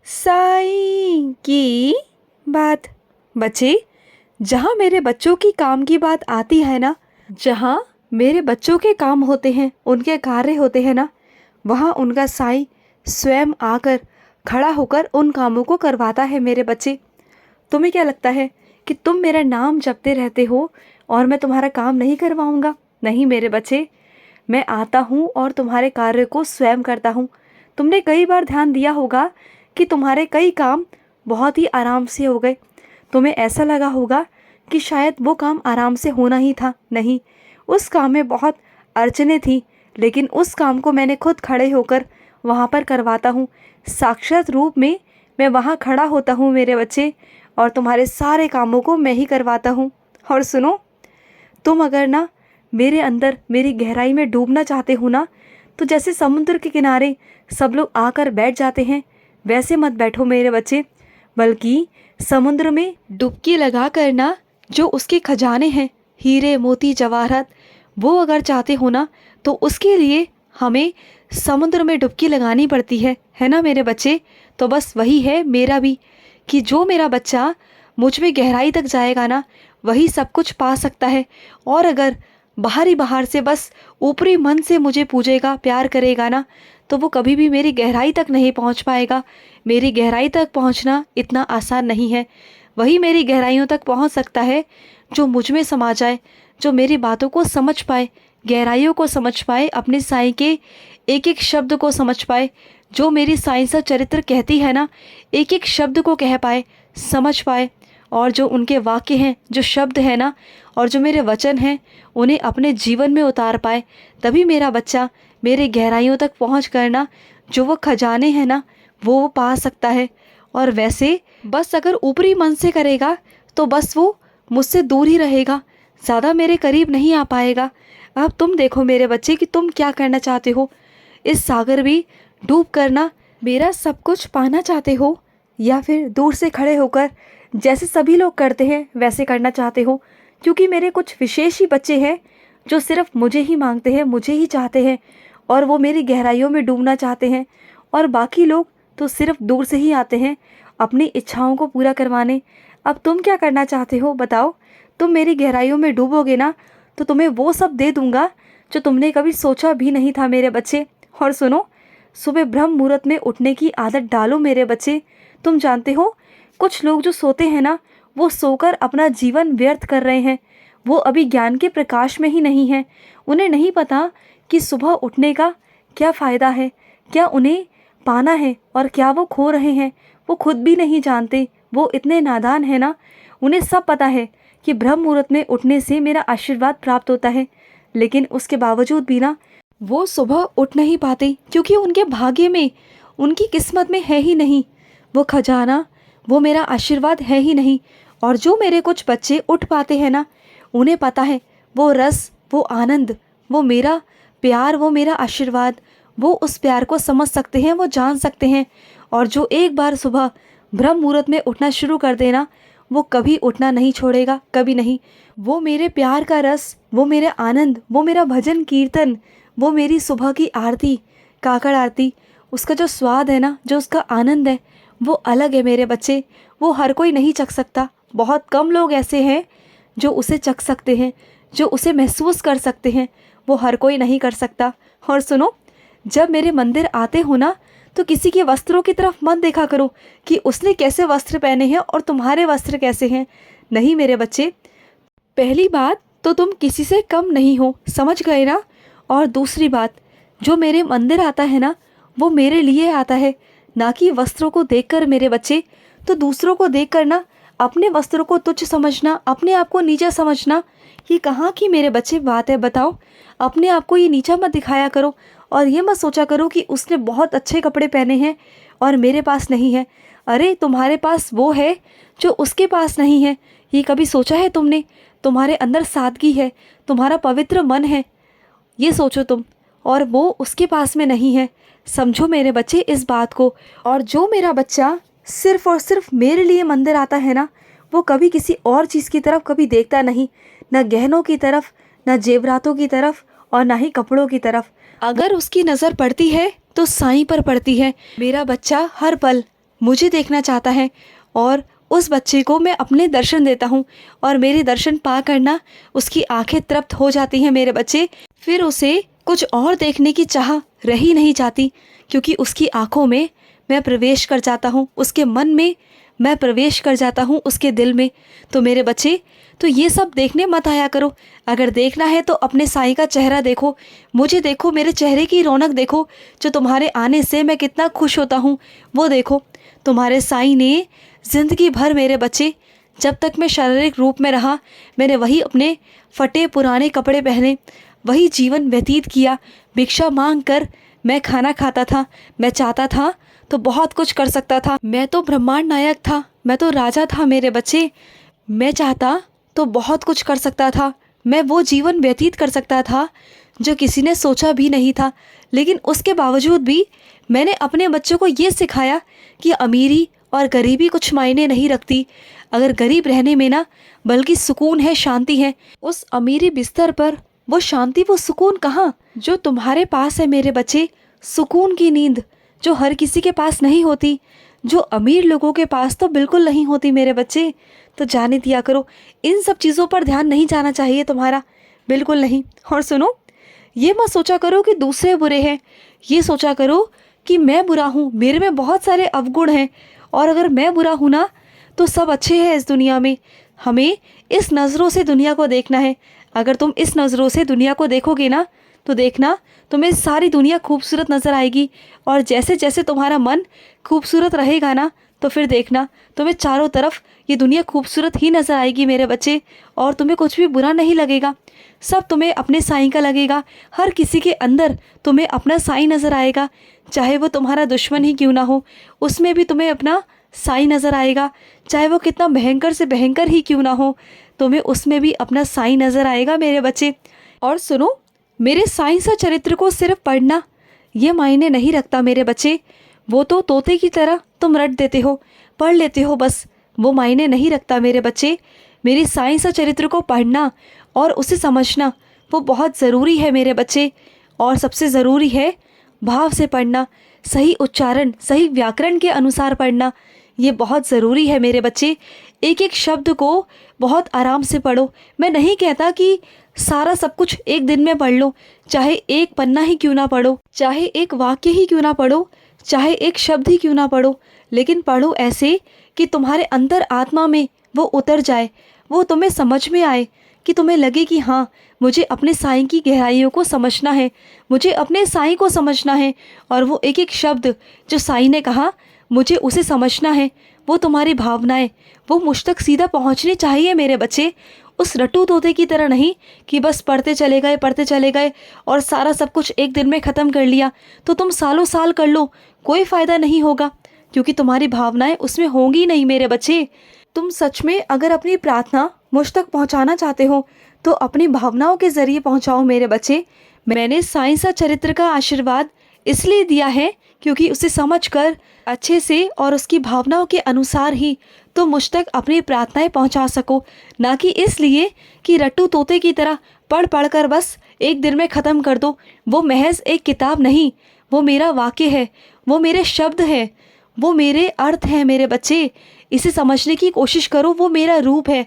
साईं की बात। बच्चे, जहाँ मेरे बच्चों की काम की बात आती है ना, जहाँ मेरे बच्चों के काम होते हैं, उनके कार्य होते हैं ना, वहाँ उनका साईं स्वयं आकर खड़ा होकर उन कामों को करवाता है। मेरे बच्चे, तुम्हें क्या लगता है कि तुम मेरा नाम जपते रहते हो और मैं तुम्हारा काम नहीं करवाऊंगा? नहीं मेरे बच्चे, मैं आता हूँ और तुम्हारे कार्य को स्वयं करता हूँ। तुमने कई बार ध्यान दिया होगा कि तुम्हारे कई काम बहुत ही आराम से हो गए। तुम्हें ऐसा लगा होगा कि शायद वो काम आराम से होना ही था। नहीं, उस काम में बहुत अड़चने थी, लेकिन उस काम को मैंने खुद खड़े होकर वहाँ पर करवाता हूँ। साक्षात रूप में मैं वहाँ खड़ा होता हूँ मेरे बच्चे, और तुम्हारे सारे कामों को मैं ही करवाता हूँ। और सुनो, तुम अगर ना मेरे अंदर मेरी गहराई में डूबना चाहते हो ना, तो जैसे समुद्र के किनारे सब लोग आकर बैठ जाते हैं, वैसे मत बैठो मेरे बच्चे, बल्कि समुद्र में डुबकी लगा कर ना, जो उसके खजाने हैं, हीरे मोती जवाहरात, वो अगर चाहते हो ना, तो उसके लिए हमें समुद्र में डुबकी लगानी पड़ती है ना मेरे बच्चे। तो बस वही है मेरा भी, कि जो मेरा बच्चा मुझ में गहराई तक जाएगा ना, वही सब कुछ पा सकता है। और अगर बाहर से बस ऊपरी मन से मुझे पूजेगा, प्यार करेगा ना, तो वो कभी भी मेरी गहराई तक नहीं पहुंच पाएगा। मेरी गहराई तक पहुंचना इतना आसान नहीं है। वही मेरी गहराइयों तक पहुंच सकता है जो मुझ में समा जाए, जो मेरी बातों को समझ पाए, गहराइयों को समझ पाए, अपने साईं के एक एक शब्द को समझ पाए। जो मेरी साईं सा चरित्र कहती है ना, एक एक शब्द को कह पाए, समझ पाए, और जो उनके वाक्य हैं, जो शब्द है ना, और जो मेरे वचन हैं, उन्हें अपने जीवन में उतार पाए। तभी मेरा बच्चा मेरे गहराइयों तक पहुँच कर ना, जो वो खजाने हैं ना, वो पा सकता है। और वैसे बस अगर ऊपरी मन से करेगा तो बस वो मुझसे दूर ही रहेगा, ज़्यादा मेरे करीब नहीं आ पाएगा। अब तुम देखो मेरे बच्चे कि तुम क्या करना चाहते हो। इस सागर में डूब कर ना मेरा सब कुछ पाना चाहते हो, या फिर दूर से खड़े होकर जैसे सभी लोग करते हैं वैसे करना चाहते हो? क्योंकि मेरे कुछ विशेष ही बच्चे हैं जो सिर्फ मुझे ही मांगते हैं, मुझे ही चाहते हैं, और वो मेरी गहराइयों में डूबना चाहते हैं। और बाकी लोग तो सिर्फ दूर से ही आते हैं अपनी इच्छाओं को पूरा करवाने। अब तुम क्या करना चाहते हो बताओ? तुम मेरी गहराइयों में डूबोगे ना, तो तुम्हें वो सब दे दूंगा जो तुमने कभी सोचा भी नहीं था मेरे बच्चे। और सुनो, सुबह ब्रह्म मुहूर्त में उठने की आदत डालो मेरे बच्चे। तुम जानते हो, कुछ लोग जो सोते हैं ना, वो सोकर अपना जीवन व्यर्थ कर रहे हैं। वो अभी ज्ञान के प्रकाश में ही नहीं है। उन्हें नहीं पता कि सुबह उठने का क्या फ़ायदा है, क्या उन्हें पाना है और क्या वो खो रहे हैं। वो खुद भी नहीं जानते, वो इतने नादान हैं ना। उन्हें सब पता है कि ब्रह्म मुहूर्त में उठने से मेरा आशीर्वाद प्राप्त होता है, लेकिन उसके बावजूद भी ना वो सुबह उठ नहीं पाते, क्योंकि उनके भाग्य में, उनकी किस्मत में है ही नहीं वो खजाना, वो मेरा आशीर्वाद है ही नहीं। और जो मेरे कुछ बच्चे उठ पाते हैं ना, उन्हें पता है वो रस, वो आनंद, वो मेरा प्यार, वो मेरा आशीर्वाद, वो उस प्यार को समझ सकते हैं, वो जान सकते हैं। और जो एक बार सुबह ब्रह्म मुहूर्त में उठना शुरू कर देना, वो कभी उठना नहीं छोड़ेगा, कभी नहीं। वो मेरे प्यार का रस, वो मेरा आनंद, वो मेरा भजन कीर्तन, वो मेरी सुबह की आरती, काकड़ आरती, उसका जो स्वाद है ना, जो उसका आनंद है, वो अलग है मेरे बच्चे। वो हर कोई नहीं चख सकता। बहुत कम लोग ऐसे हैं जो उसे चख सकते हैं, जो उसे महसूस कर सकते हैं। वो हर कोई नहीं कर सकता। और सुनो, जब मेरे मंदिर आते हो ना, तो किसी के वस्त्रों की तरफ मत देखा करो कि उसने कैसे वस्त्र पहने हैं और तुम्हारे वस्त्र कैसे हैं। नहीं मेरे बच्चे, पहली बात तो तुम किसी से कम नहीं हो, समझ गए ना? और दूसरी बात, जो मेरे मंदिर आता है ना, वो मेरे लिए आता है, ना कि वस्त्रों को देखकर मेरे बच्चे। तो दूसरों को देखकर ना अपने वस्त्रों को तुच्छ समझना, अपने आप को नीचा समझना, ये कहाँ की मेरे बच्चे बात है बताओ? अपने आप को ये नीचा मत दिखाया करो, और ये मत सोचा करो कि उसने बहुत अच्छे कपड़े पहने हैं और मेरे पास नहीं है। अरे तुम्हारे पास वो है जो उसके पास नहीं है। ये कभी सोचा है तुमने? तुम्हारे अंदर सादगी है, तुम्हारा पवित्र मन है, ये सोचो तुम, और वो उसके पास में नहीं है। समझो मेरे बच्चे इस बात को। और जो मेरा बच्चा सिर्फ और सिर्फ मेरे लिए मंदिर आता है ना, वो कभी किसी और चीज़ की तरफ कभी देखता नहीं, न गहनों की तरफ, न जेवरातों की तरफ, और ना ही कपड़ों की तरफ। अगर उसकी नज़र पड़ती है तो साईं पर पड़ती है। मेरा बच्चा हर पल मुझे देखना चाहता है और उस बच्चे को मैं अपने दर्शन देता हूँ और मेरे दर्शन पा कर ना उसकी आंखें तृप्त हो जाती हैं मेरे बच्चे। फिर उसे कुछ और देखने की चाह रही नहीं जाती, क्योंकि उसकी आंखों में मैं प्रवेश कर जाता हूँ, उसके मन में मैं प्रवेश कर जाता हूँ, उसके दिल में। तो मेरे बच्चे, तो ये सब देखने मत आया करो। अगर देखना है तो अपने साईं का चेहरा देखो, मुझे देखो, मेरे चेहरे की रौनक देखो, जो तुम्हारे आने से मैं कितना खुश होता हूँ वो देखो। तुम्हारे साईं ने ज़िंदगी भर मेरे बच्चे, जब तक मैं शारीरिक रूप में रहा, मैंने वही अपने फटे पुराने कपड़े पहने, वही जीवन व्यतीत किया। भिक्षा मांग कर मैं खाना खाता था। मैं चाहता था तो बहुत कुछ कर सकता था। मैं तो ब्रह्मांड नायक था, मैं तो राजा था मेरे बच्चे। मैं चाहता तो बहुत कुछ कर सकता था। मैं वो जीवन व्यतीत कर सकता था जो किसी ने सोचा भी नहीं था। लेकिन उसके बावजूद भी मैंने अपने बच्चों को ये सिखाया कि अमीरी और गरीबी कुछ मायने नहीं रखती। अगर गरीब रहने में ना बल्कि सुकून है, शांति है। उस अमीरी बिस्तर पर वो शांति, वो सुकून कहाँ जो तुम्हारे पास है मेरे बच्चे। सुकून की नींद जो हर किसी के पास नहीं होती, जो अमीर लोगों के पास तो बिल्कुल नहीं होती मेरे बच्चे। तो जाने दिया करो, इन सब चीज़ों पर ध्यान नहीं जाना चाहिए तुम्हारा, बिल्कुल नहीं। और सुनो, ये मत सोचा करो कि दूसरे बुरे हैं, ये सोचा करो कि मैं बुरा हूँ, मेरे में बहुत सारे अवगुण हैं, और अगर मैं बुरा हूँ ना तो सब अच्छे हैं इस दुनिया में। हमें इस नज़रों से दुनिया को देखना है। अगर तुम इस नज़रों से दुनिया को देखोगे ना तो देखना तुम्हें सारी दुनिया खूबसूरत नज़र आएगी। और जैसे जैसे तुम्हारा मन खूबसूरत रहेगा ना तो फिर देखना तुम्हें चारों तरफ ये दुनिया खूबसूरत ही नज़र आएगी मेरे बच्चे। और तुम्हें कुछ भी बुरा नहीं लगेगा, सब तुम्हें अपने साईं का लगेगा। हर किसी के अंदर तुम्हें अपना साईं नज़र आएगा, चाहे वो तुम्हारा दुश्मन ही क्यों ना हो, उसमें भी तुम्हें अपना साईं नज़र आएगा। चाहे वो कितना भयंकर से भयंकर ही क्यों ना हो, तुम्हें उसमें भी अपना साईं नज़र आएगा मेरे बच्चे। और सुनो, मेरे साईं सा चरित्र को सिर्फ पढ़ना ये मायने नहीं रखता मेरे बच्चे। वो तो तोते की तरह तुम रट देते हो, पढ़ लेते हो, बस वो मायने नहीं रखता मेरे बच्चे। मेरी साईं सा चरित्र को पढ़ना और उसे समझना वो बहुत ज़रूरी है मेरे बच्चे। और सबसे ज़रूरी है भाव से पढ़ना, सही उच्चारण, सही व्याकरण के अनुसार पढ़ना, ये बहुत ज़रूरी है मेरे बच्चे। एक एक शब्द को बहुत आराम से पढ़ो। मैं नहीं कहता कि सारा सब कुछ एक दिन में पढ़ लो, चाहे एक पन्ना ही क्यों ना पढ़ो, चाहे एक वाक्य ही क्यों ना पढ़ो, चाहे एक शब्द ही क्यों ना पढ़ो, लेकिन पढ़ो ऐसे कि तुम्हारे अंतर आत्मा में वो उतर जाए, वो तुम्हें समझ में आए, कि तुम्हें लगे कि हाँ, मुझे अपने साईं की गहराइयों को समझना है, मुझे अपने साईं को समझना है। और वो एक एक शब्द जो साईं ने कहा मुझे उसे समझना है। वो तुम्हारी भावनाएं वो मुझ तक सीधा पहुँचनी चाहिए मेरे बच्चे। उस रट्टू तोते की तरह नहीं कि बस पढ़ते चले गए और सारा सब कुछ एक दिन में ख़त्म कर लिया। तो तुम सालों साल कर लो, कोई फ़ायदा नहीं होगा, क्योंकि तुम्हारी भावनाएं उसमें होंगी नहीं मेरे बच्चे। तुम सच में अगर अपनी प्रार्थना मुझ तक पहुंचाना चाहते हो तो अपनी भावनाओं के ज़रिए पहुंचाओ मेरे बच्चे। मैंने साईं सा चरित्र का आशीर्वाद इसलिए दिया है क्योंकि उसे समझकर अच्छे से और उसकी भावनाओं के अनुसार ही तुम मुझ तक अपनी प्रार्थनाएं पहुंचा सको, ना कि इसलिए कि रट्टू तोते की तरह पढ़ पढ़ कर बस एक दिन में ख़त्म कर दो। वो महज एक किताब नहीं, वो मेरा वाक्य है, वो मेरे शब्द हैं, वो मेरे अर्थ हैं मेरे बच्चे। इसे समझने की कोशिश करो, वो मेरा रूप है।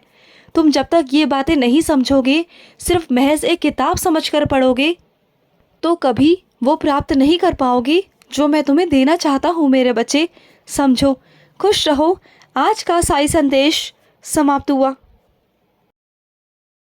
तुम जब तक ये बातें नहीं समझोगे, सिर्फ महज एक किताब समझकर पढ़ोगे, तो कभी वो प्राप्त नहीं कर पाओगे जो मैं तुम्हें देना चाहता हूँ मेरे बच्चे। समझो, खुश रहो। आज का साई संदेश समाप्त हुआ।